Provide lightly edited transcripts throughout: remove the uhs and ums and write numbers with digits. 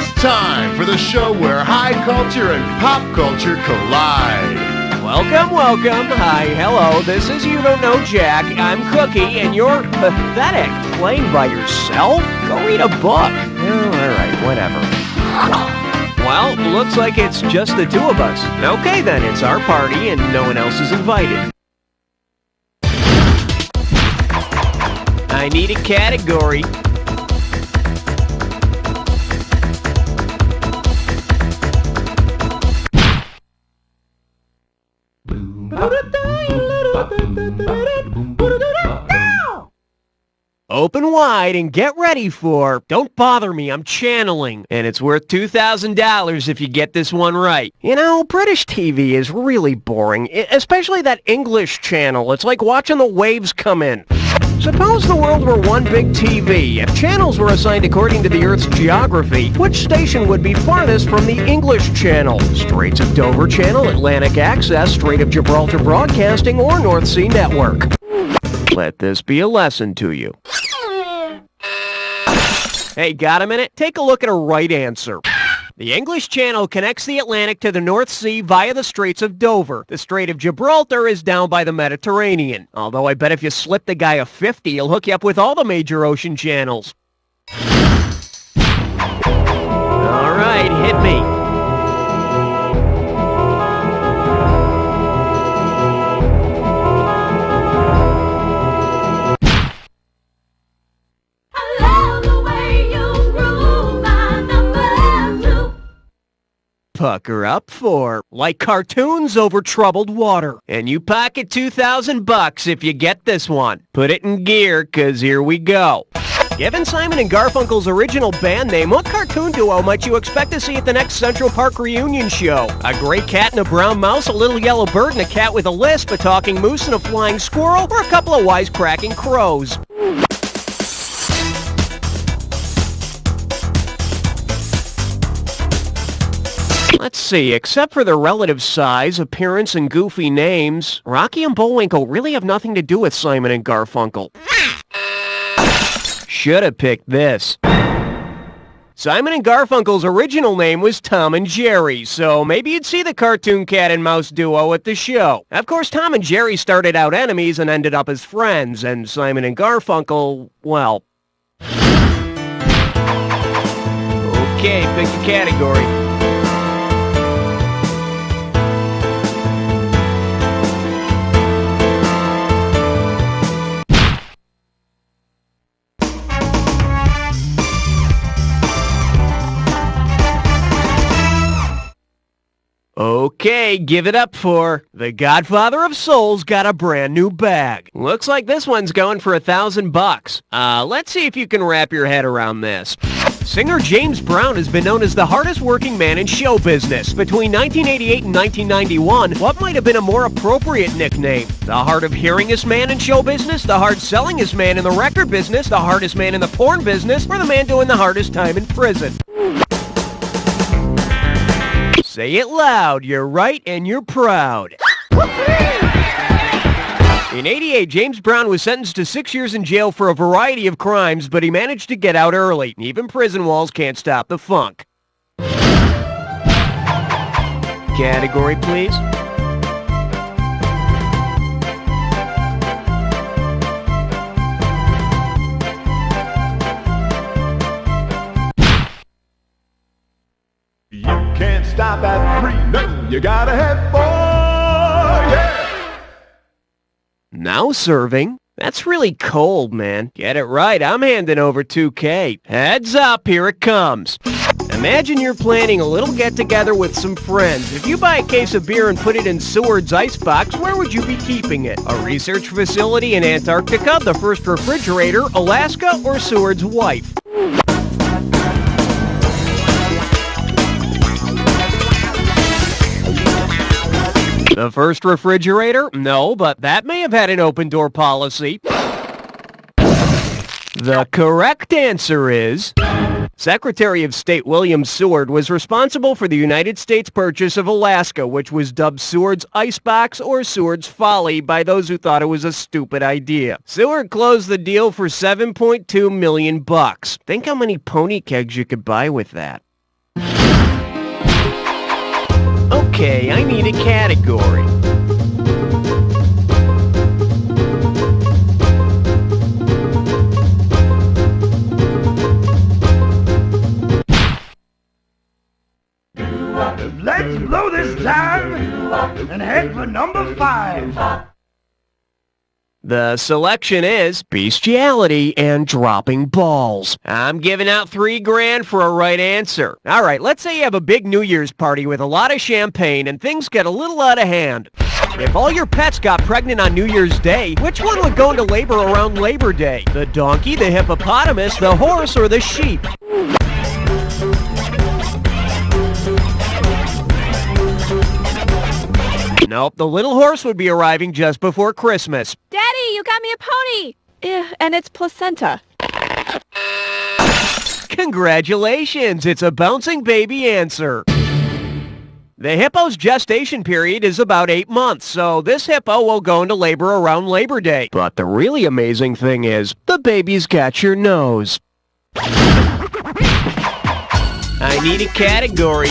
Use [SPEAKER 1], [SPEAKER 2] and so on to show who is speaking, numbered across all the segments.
[SPEAKER 1] It's time for the show where high culture and pop culture collide.
[SPEAKER 2] Welcome, welcome. Hi, hello. This is You Don't Know Jack. I'm Cookie, and you're pathetic. Playing by yourself? Go read a book. Oh, all right, whatever. Well, looks like it's just the two of us. Okay, then, it's our party, and no one else is invited. I need a category. Open wide and get ready for Don't Bother Me, I'm Channeling. And it's worth $2,000 if you get this one right. You know, British TV is really boring, especially that English channel. It's like watching the waves come in. Suppose the world were one big TV. If channels were assigned according to the Earth's geography, which station would be farthest from the English Channel? Straits of Dover Channel, Atlantic Access, Strait of Gibraltar Broadcasting, or North Sea Network? Let this be a lesson to you. Hey, got a minute? Take a look at a right answer. The English Channel connects the Atlantic to the North Sea via the Straits of Dover. The Strait of Gibraltar is down by the Mediterranean. Although I bet if you slip the guy a 50, he'll hook you up with all the major ocean channels. All right, hit me. Pucker up for Like Cartoons Over Troubled Water. And you pocket $2,000 if you get this one. Put it in gear, 'cause here we go. Given Simon and Garfunkel's original band name, what cartoon duo might you expect to see at the next Central Park reunion show? A gray cat and a brown mouse, a little yellow bird and a cat with a lisp, a talking moose and a flying squirrel, or a couple of wisecracking crows? Let's see, except for their relative size, appearance, and goofy names, Rocky and Bullwinkle really have nothing to do with Simon and Garfunkel. Should have picked this. Simon and Garfunkel's original name was Tom and Jerry, so maybe you'd see the cartoon cat and mouse duo at the show. Of course, Tom and Jerry started out enemies and ended up as friends, and Simon and Garfunkel, well... Okay, pick a category. Okay, give it up for The Godfather of Souls got a brand new bag. Looks like this one's going for $1,000. Let's see if you can wrap your head around this. Singer James Brown has been known as the hardest working man in show business. Between 1988 and 1991, what might have been a more appropriate nickname? The hard of hearingest man in show business, the hard sellingest man in the record business, the hardest man in the porn business, or the man doing the hardest time in prison? Say it loud, you're right and you're proud. In '88, James Brown was sentenced to 6 years in jail for a variety of crimes, but he managed to get out early. Even prison walls can't stop the funk. Category, please.
[SPEAKER 1] You can't stop at 3, no, you gotta head for, yeah!
[SPEAKER 2] Now serving. That's really cold, man. Get it right, I'm handing over $2K. Heads up, here it comes. Imagine you're planning a little get-together with some friends. If you buy a case of beer and put it in Seward's icebox, where would you be keeping it? A research facility in Antarctica, the first refrigerator, Alaska, or Seward's wife? The first refrigerator? No, but that may have had an open-door policy. The correct answer is... Secretary of State William Seward was responsible for the United States purchase of Alaska, which was dubbed Seward's Icebox or Seward's Folly by those who thought it was a stupid idea. Seward closed the deal for $7.2 million. Think how many pony kegs you could buy with that. Okay, I need a category.
[SPEAKER 3] Let's blow this time and head for number 5.
[SPEAKER 2] The selection is bestiality and dropping balls. I'm giving out $3,000 for a right answer. All right, let's say you have a big New Year's party with a lot of champagne and things get a little out of hand. If all your pets got pregnant on New Year's Day, which one would go into labor around Labor Day? The donkey, the hippopotamus, the horse, or the sheep? Nope, the little horse would be arriving just before Christmas.
[SPEAKER 4] Daddy, you got me a pony! And it's placenta.
[SPEAKER 2] Congratulations, it's a bouncing baby answer. The hippo's gestation period is about 8 months, so this hippo will go into labor around Labor Day. But the really amazing thing is, the baby's got your nose. I need a category.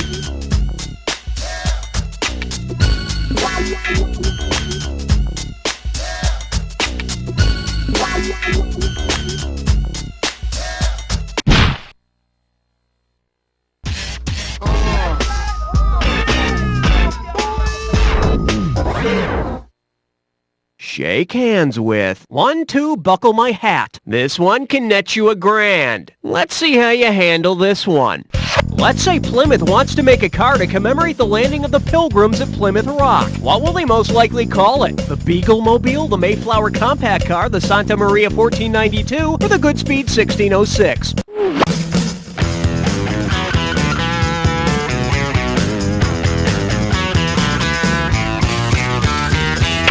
[SPEAKER 2] Shake hands with. 1, 2, buckle my hat. This one can net you $1,000. Let's see how you handle this one. Let's say Plymouth wants to make a car to commemorate the landing of the Pilgrims at Plymouth Rock. What will they most likely call it? The Beagle-mobile, the Mayflower compact car, the Santa Maria 1492, or the Goodspeed 1606?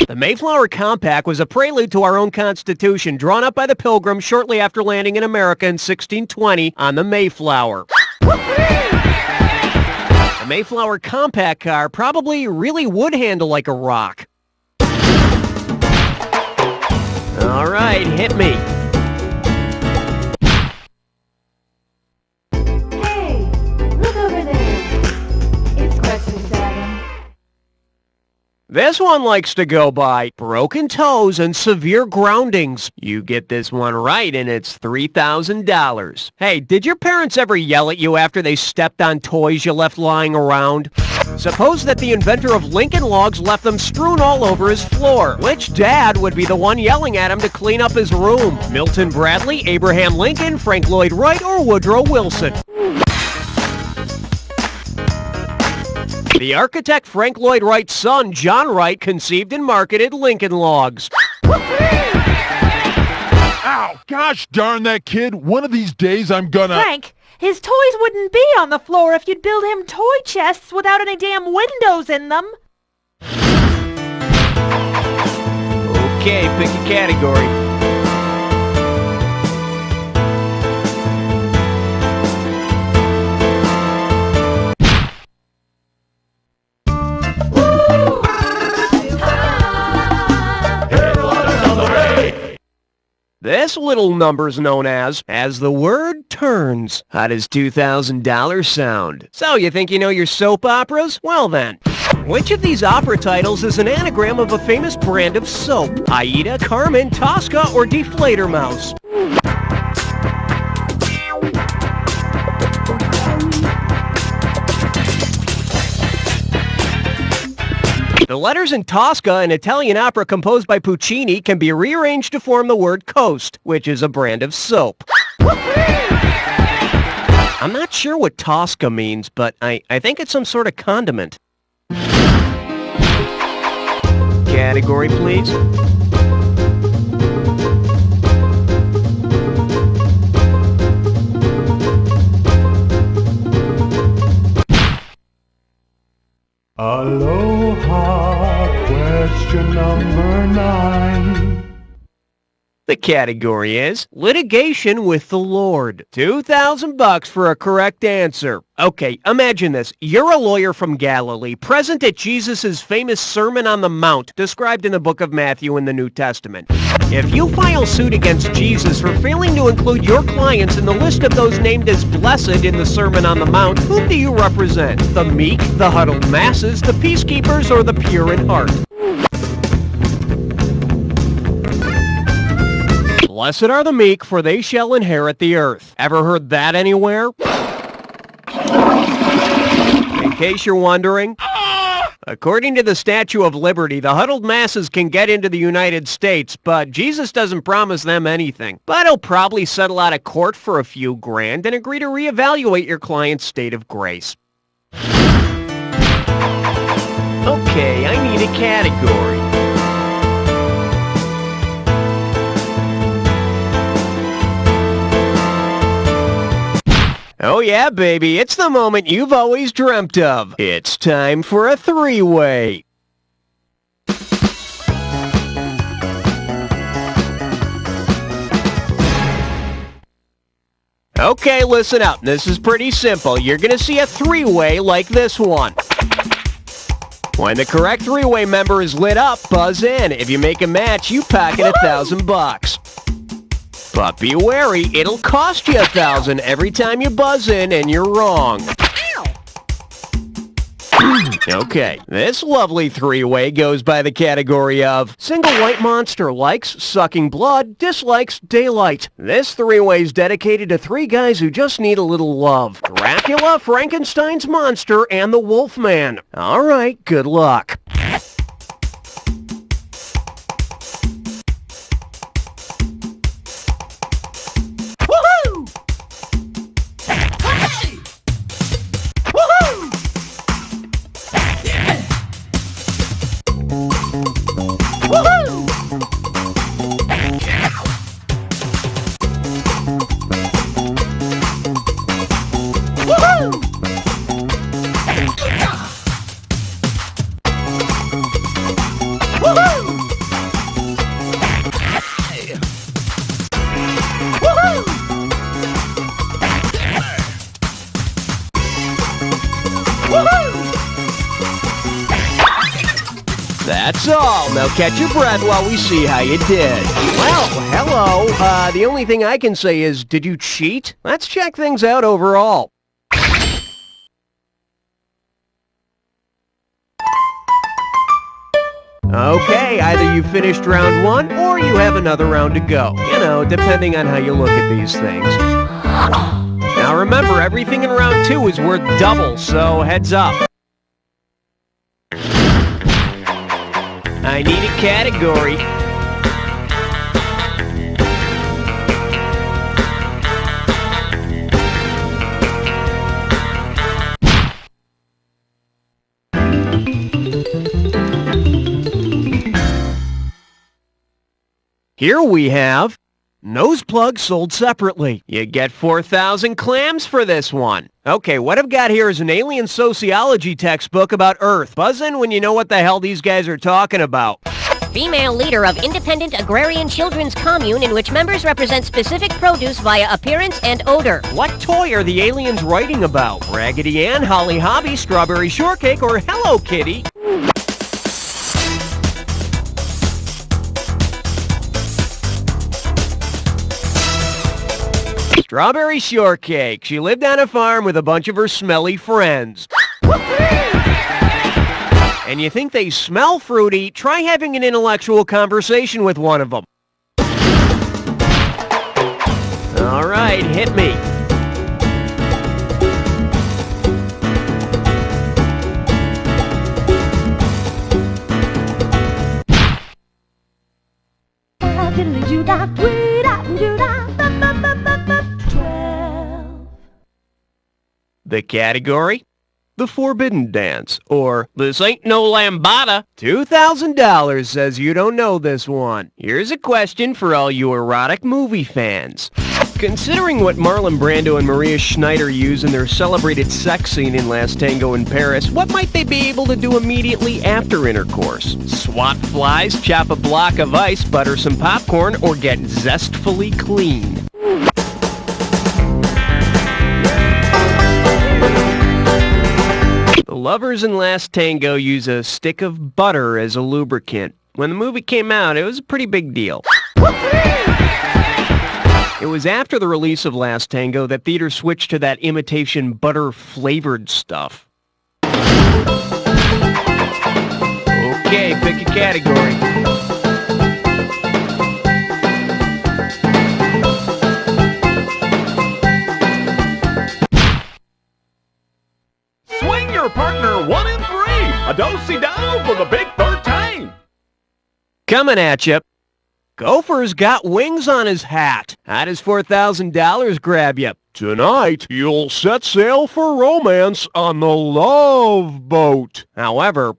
[SPEAKER 2] The Mayflower Compact was a prelude to our own Constitution, drawn up by the Pilgrims shortly after landing in America in 1620 on the Mayflower. The Mayflower Compact car probably really would handle like a rock. All right, hit me.
[SPEAKER 5] Hey, look over there. It's question 7.
[SPEAKER 2] This one likes to go by broken toes and severe groundings. You get this one right and it's $3,000. Hey, did your parents ever yell at you after they stepped on toys you left lying around? Suppose that the inventor of Lincoln Logs left them strewn all over his floor. Which dad would be the one yelling at him to clean up his room? Milton Bradley, Abraham Lincoln, Frank Lloyd Wright, or Woodrow Wilson? The architect Frank Lloyd Wright's son, John Wright, conceived and marketed Lincoln Logs.
[SPEAKER 1] Ow! Gosh darn that kid! One of these days I'm gonna...
[SPEAKER 6] Frank, his toys wouldn't be on the floor if you'd build him toy chests without any damn windows in them.
[SPEAKER 2] Okay, pick a category. This little number's known as the word turns. How does $2,000 sound? So you think you know your soap operas? Well then, which of these opera titles is an anagram of a famous brand of soap? Aida, Carmen, Tosca, or Deflator Mouse? The letters in Tosca, an Italian opera composed by Puccini, can be rearranged to form the word Coast, which is a brand of soap. I'm not sure what Tosca means, but I think it's some sort of condiment. Category, please.
[SPEAKER 3] Aloha, question number 9.
[SPEAKER 2] The category is litigation with the Lord. $2,000 for a correct answer. Okay, imagine this. You're a lawyer from Galilee, present at Jesus' famous Sermon on the Mount, described in the book of Matthew in the New Testament. If you file suit against Jesus for failing to include your clients in the list of those named as blessed in the Sermon on the Mount, whom do you represent? The meek, the huddled masses, the peacekeepers, or the pure in heart? Blessed are the meek, for they shall inherit the earth. Ever heard that anywhere? In case you're wondering, according to the Statue of Liberty, the huddled masses can get into the United States, but Jesus doesn't promise them anything. But he'll probably settle out of court for a few grand and agree to reevaluate your client's state of grace. Okay, I need a category. Oh yeah, baby, it's the moment you've always dreamt of. It's time for a three-way. Okay, listen up. This is pretty simple. You're gonna see a three-way like this one. When the correct three-way member is lit up, buzz in. If you make a match, you pocket $1,000. But be wary, it'll cost you $1,000 every time you buzz in and you're wrong. Okay, this lovely three-way goes by the category of single white monster likes sucking blood, dislikes daylight. This three-way's dedicated to three guys who just need a little love. Dracula, Frankenstein's monster, and the Wolfman. Alright, good luck. That's all. Now catch your breath while we see how you did. Well, hello. The only thing I can say is, did you cheat? Let's check things out overall. Okay, either you finished round one or you have another round to go. You know, depending on how you look at these things. Now remember, everything in round two is worth double, so heads up. I need a category. Here we have nose plug sold separately. You get 4,000 clams for this one. Okay, what I've got here is an alien sociology textbook about Earth. Buzz in when you know what the hell these guys are talking about.
[SPEAKER 7] Female leader of independent agrarian children's commune in which members represent specific produce via appearance and odor.
[SPEAKER 2] What toy are the aliens writing about? Raggedy Ann, Holly Hobby, Strawberry Shortcake, or Hello Kitty? Strawberry Shortcake. She lived on a farm with a bunch of her smelly friends. And you think they smell fruity? Try having an intellectual conversation with one of them. All right, hit me. The category? The Forbidden Dance, or This Ain't No Lambada. $2,000 says you don't know this one. Here's a question for all you erotic movie fans. Considering what Marlon Brando and Maria Schneider use in their celebrated sex scene in Last Tango in Paris, what might they be able to do immediately after intercourse? Swat flies, chop a block of ice, butter some popcorn, or get zestfully clean? The lovers in Last Tango use a stick of butter as a lubricant. When the movie came out, it was a pretty big deal. It was after the release of Last Tango that theaters switched to that imitation butter-flavored stuff. Okay, pick a category.
[SPEAKER 1] Swing your partner 1 and 3. A do-si-do for the big 13.
[SPEAKER 2] Coming at you. Gopher's got wings on his hat. How does $4,000 grab you?
[SPEAKER 1] Tonight, you'll set sail for romance on the Love Boat.
[SPEAKER 2] However,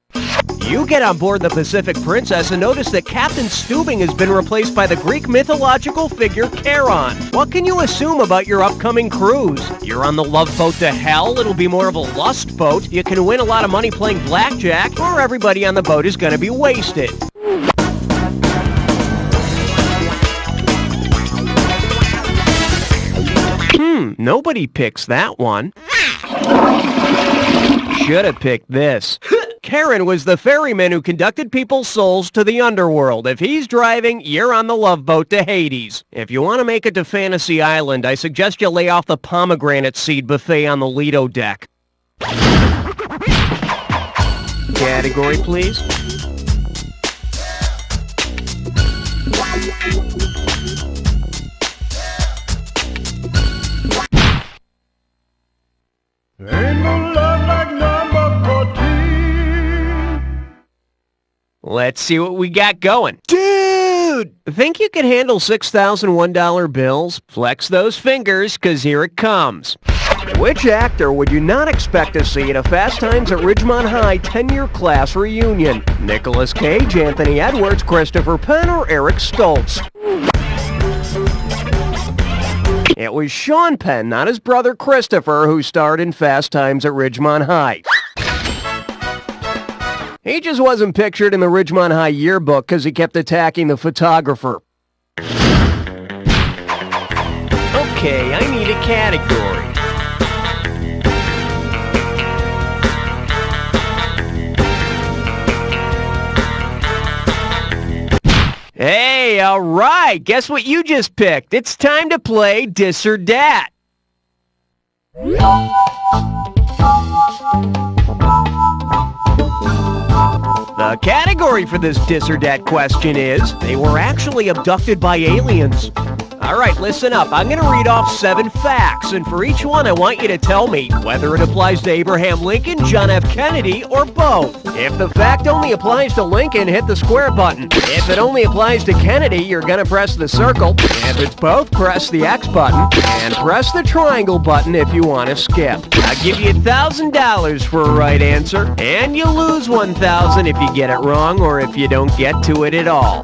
[SPEAKER 2] you get on board the Pacific Princess and notice that Captain Steubing has been replaced by the Greek mythological figure Charon. What can you assume about your upcoming cruise? You're on the Love Boat to hell, it'll be more of a lust boat, you can win a lot of money playing blackjack, or everybody on the boat is gonna be wasted. Nobody picks that one. Should have picked this. Karen was the ferryman who conducted people's souls to the underworld. If he's driving, you're on the Love Boat to Hades. If you want to make it to Fantasy Island, I suggest you lay off the pomegranate seed buffet on the Lido deck. Category, please.
[SPEAKER 3] Ain't no love like number 14.
[SPEAKER 2] Let's see what we got going. Dude! Think you can handle $6,001 bills? Flex those fingers, 'cause here it comes. Which actor would you not expect to see at a Fast Times at Ridgemont High 10-year class reunion? Nicolas Cage, Anthony Edwards, Christopher Penn, or Eric Stoltz? It was Sean Penn, not his brother Christopher, who starred in Fast Times at Ridgemont High. He just wasn't pictured in the Ridgemont High yearbook because he kept attacking the photographer. Okay, I need a category. Hey, all right. Guess what you just picked? It's time to play Dis or Dat. The category for this Dis or Dat question is, they were actually abducted by aliens. All right, listen up. I'm going to read off 7 facts, and for each one, I want you to tell me whether it applies to Abraham Lincoln, John F. Kennedy, or both. If the fact only applies to Lincoln, hit the square button. If it only applies to Kennedy, you're going to press the circle. If it's both, press the X button, and press the triangle button if you want to skip. I'll give you $1,000 for a right answer, and you lose $1,000 if you get it wrong or if you don't get to it at all.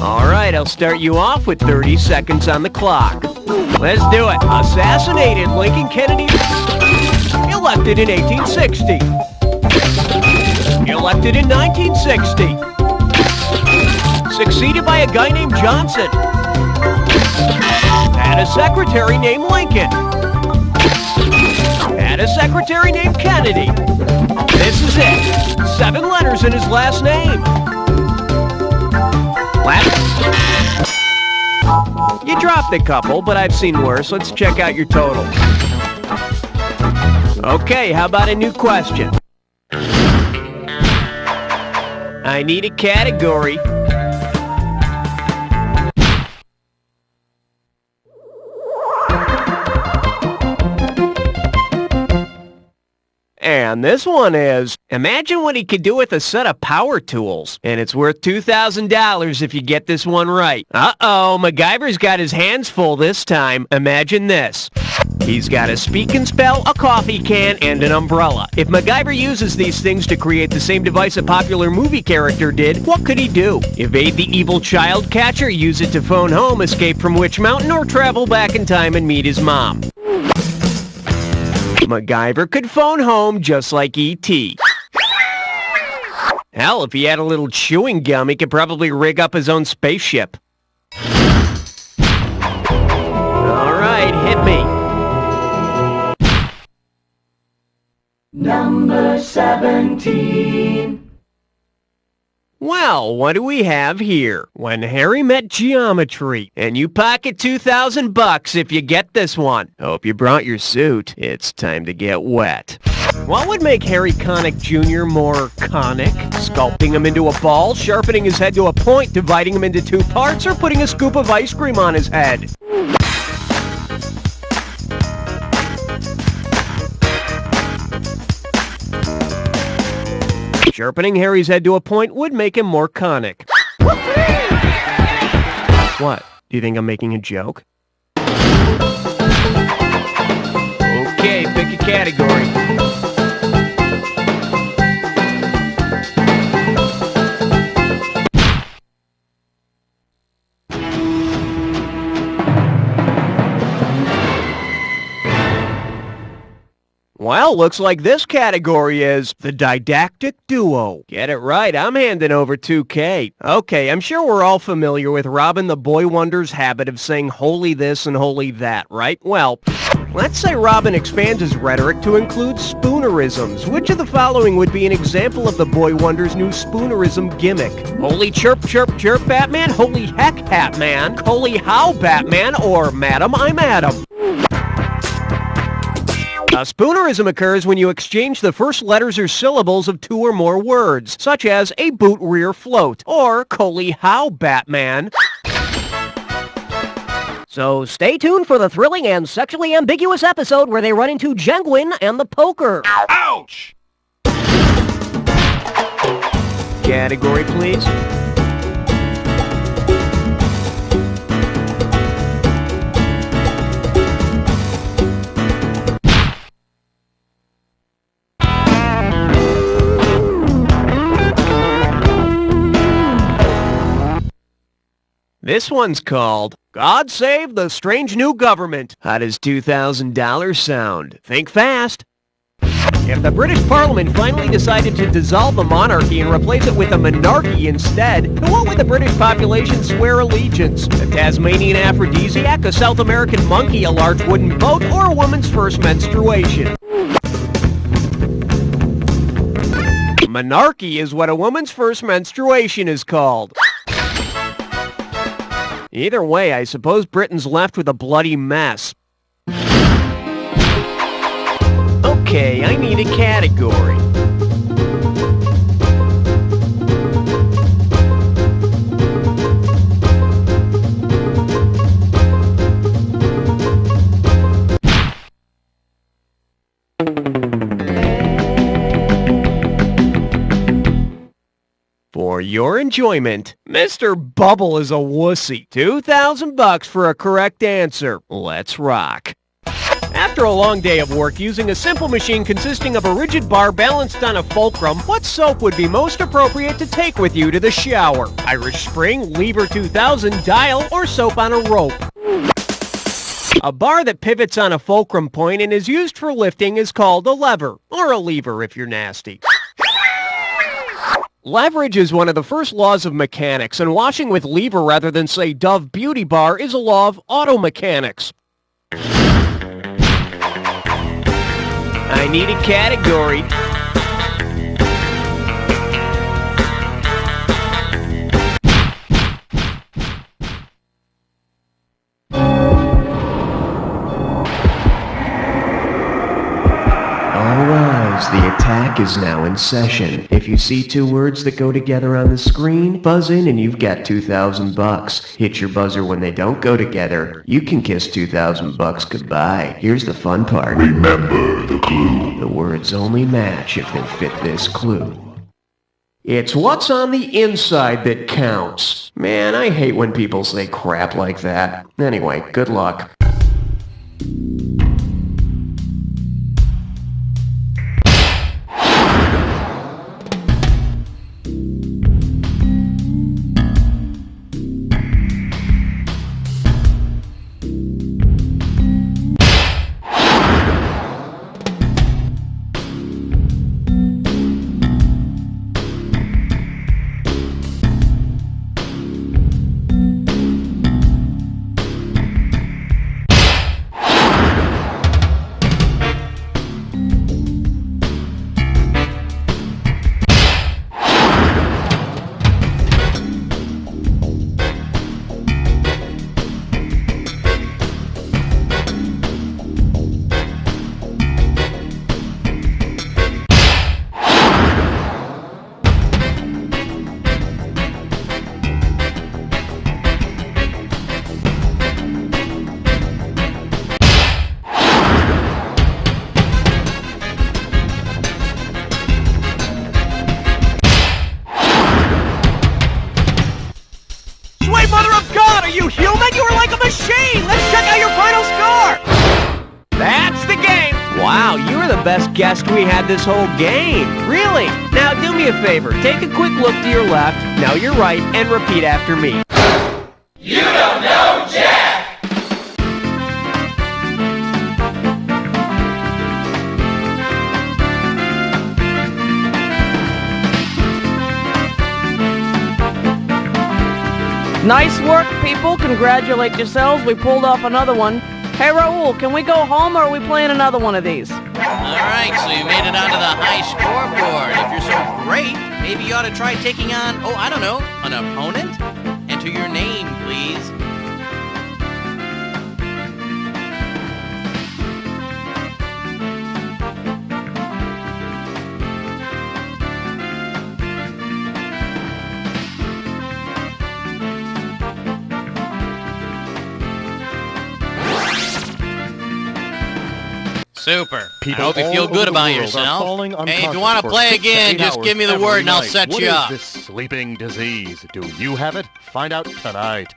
[SPEAKER 2] All right, I'll start you off with 30 seconds on the clock. Let's do it. Assassinated Lincoln Kennedy. Elected in 1860. Elected in 1960. Succeeded by a guy named Johnson. Had a secretary named Lincoln. Had a secretary named Kennedy. This is it. 7 letters in his last name. You dropped a couple, but I've seen worse. Let's check out your total. Okay, how about a new question? I need a category. And this one is, imagine what he could do with a set of power tools. And it's worth $2,000 if you get this one right. Uh-oh, MacGyver's got his hands full this time. Imagine this. He's got a speak and spell, a coffee can, and an umbrella. If MacGyver uses these things to create the same device a popular movie character did, what could he do? Evade the evil child catcher, use it to phone home, escape from Witch Mountain, or travel back in time and meet his mom. MacGyver could phone home just like E.T. Hell, if he had a little chewing gum, he could probably rig up his own spaceship. All right, hit me.
[SPEAKER 3] Number 17.
[SPEAKER 2] Well, what do we have here? When Harry Met Geometry, and you pocket $2,000 if you get this one. Hope you brought your suit. It's time to get wet. What would make Harry Connick Jr. more conic? Sculpting him into a ball, sharpening his head to a point, dividing him into 2 parts, or putting a scoop of ice cream on his head? Sharpening Harry's head to a point would make him more conic. What? Do you think I'm making a joke? Okay, pick a category. Well, looks like this category is the didactic duo. Get it right, I'm handing over $2K. Okay, I'm sure we're all familiar with Robin the Boy Wonder's habit of saying holy this and holy that, right? Well, let's say Robin expands his rhetoric to include spoonerisms. Which of the following would be an example of the Boy Wonder's new spoonerism gimmick? Holy chirp, chirp, chirp, Batman, holy heck, Hatman, holy how, Batman, or Madam, I'm Adam. A spoonerism occurs when you exchange the first letters or syllables of 2 or more words, such as a boot rear float, or Coley how, Batman.
[SPEAKER 7] So stay tuned for the thrilling and sexually ambiguous episode where they run into Jenguin and the poker.
[SPEAKER 1] Ouch!
[SPEAKER 2] Category, please. This one's called God Save the Strange New Government. How does $2,000 sound? Think fast. If the British Parliament finally decided to dissolve the monarchy and replace it with a monarchy instead, to what would the British population swear allegiance? A Tasmanian aphrodisiac, a South American monkey, a large wooden boat, or a woman's first menstruation? Monarchy is what a woman's first menstruation is called. Either way, I suppose Britain's left with a bloody mess. Okay, I need a category. For your enjoyment, Mr. Bubble is a wussy. $2,000 for a correct answer. Let's rock. After a long day of work using a simple machine consisting of a rigid bar balanced on a fulcrum, what soap would be most appropriate to take with you to the shower? Irish Spring, Lever 2000, Dial, or soap on a rope? A bar that pivots on a fulcrum point and is used for lifting is called a lever, or a lever if you're nasty. Leverage is one of the first laws of mechanics, and washing with lever rather than, say, Dove Beauty Bar is a law of auto mechanics. I need a category. All rise, the attack is now in session. If you see 2 words that go together on the screen, buzz in and you've got $2,000. Hit your buzzer when they don't go together. You can kiss $2,000 goodbye. Here's the fun part.
[SPEAKER 8] Remember the clue.
[SPEAKER 2] The words only match if they fit this clue. It's what's on the inside that counts. Man, I hate when people say crap like that. Anyway, good luck. machine! Let's check out your final score! That's the game! Wow, you were the best guest we had this whole game. Really? Now do me a favor. Take a quick look to your left, now your right, and repeat after me.
[SPEAKER 9] You don't know Jack!
[SPEAKER 10] Nice work, people. Congratulate yourselves. We pulled off another one. Hey, Raul, can we go home or are we playing another one of these?
[SPEAKER 11] All right, so you made it onto the high scoreboard. If you're so great, maybe you ought to try taking on, I don't know, an opponent? Enter your name, please. Super.
[SPEAKER 12] People
[SPEAKER 11] I hope you feel good about yourself. Hey, if you want to play again, just give me the word and I'll set you up.
[SPEAKER 12] What is this sleeping disease? Do you have it? Find out tonight.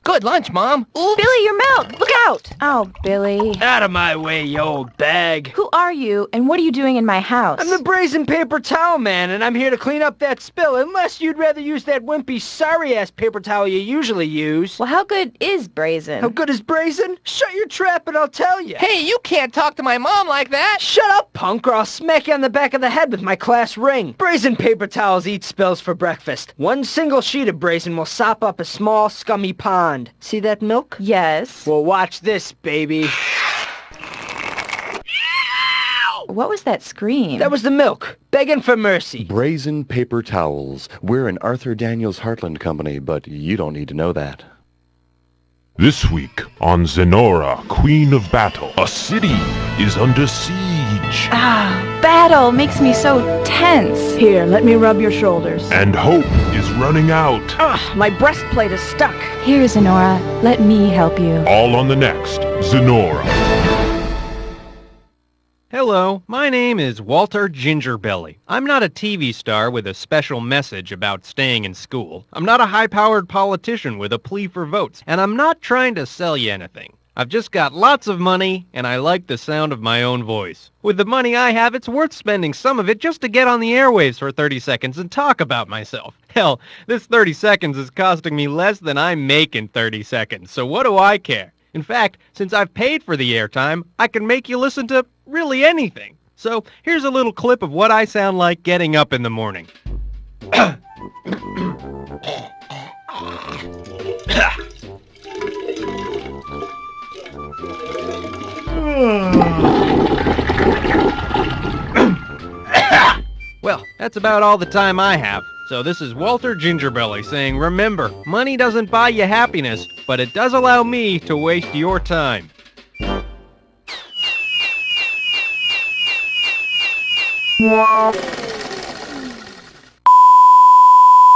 [SPEAKER 2] Good lunch, Mom.
[SPEAKER 6] Oops. Billy, your milk! Look out! Oh, Billy.
[SPEAKER 2] Out of my way, you old bag.
[SPEAKER 6] Who are you, and what are you doing in my house?
[SPEAKER 2] I'm the brazen paper towel man, and I'm here to clean up that spill, unless you'd rather use that wimpy, sorry-ass paper towel you usually use.
[SPEAKER 6] Well, how good is brazen?
[SPEAKER 2] How good is brazen? Shut your trap and I'll tell you. Hey, you can't talk to my mom like that. Shut up, punk, or I'll smack you on the back of the head with my class ring. Brazen paper towels eat spills for breakfast. One single sheet of brazen will sop up a small, scummy pond. See that milk?
[SPEAKER 6] Yes.
[SPEAKER 2] Well, watch this, baby.
[SPEAKER 6] What was that scream?
[SPEAKER 2] That was the milk, begging for mercy.
[SPEAKER 13] Brazen paper towels. We're an Arthur Daniels Heartland company, but you don't need to know that.
[SPEAKER 8] This week on Zenora, Queen of Battle, a city is under siege.
[SPEAKER 6] Ah, battle makes me so tense.
[SPEAKER 10] Here, let me rub your shoulders.
[SPEAKER 8] And hope is running out.
[SPEAKER 10] Ugh, my breastplate is stuck.
[SPEAKER 6] Here, Zenora, let me help you.
[SPEAKER 8] All on the next Zenora.
[SPEAKER 14] Hello, my name is Walter Gingerbelly. I'm not a TV star with a special message about staying in school. I'm not a high-powered politician with a plea for votes. And I'm not trying to sell you anything. I've just got lots of money, and I like the sound of my own voice. With the money I have, it's worth spending some of it just to get on the airwaves for 30 seconds and talk about myself. Hell, this 30 seconds is costing me less than I make in 30 seconds, so what do I care? In fact, since I've paid for the airtime, I can make you listen to really anything. So here's a little clip of what I sound like getting up in the morning. Well, that's about all the time I have. So this is Walter Gingerbelly saying, remember, money doesn't buy you happiness, but it does allow me to waste your time.
[SPEAKER 5] Yeah.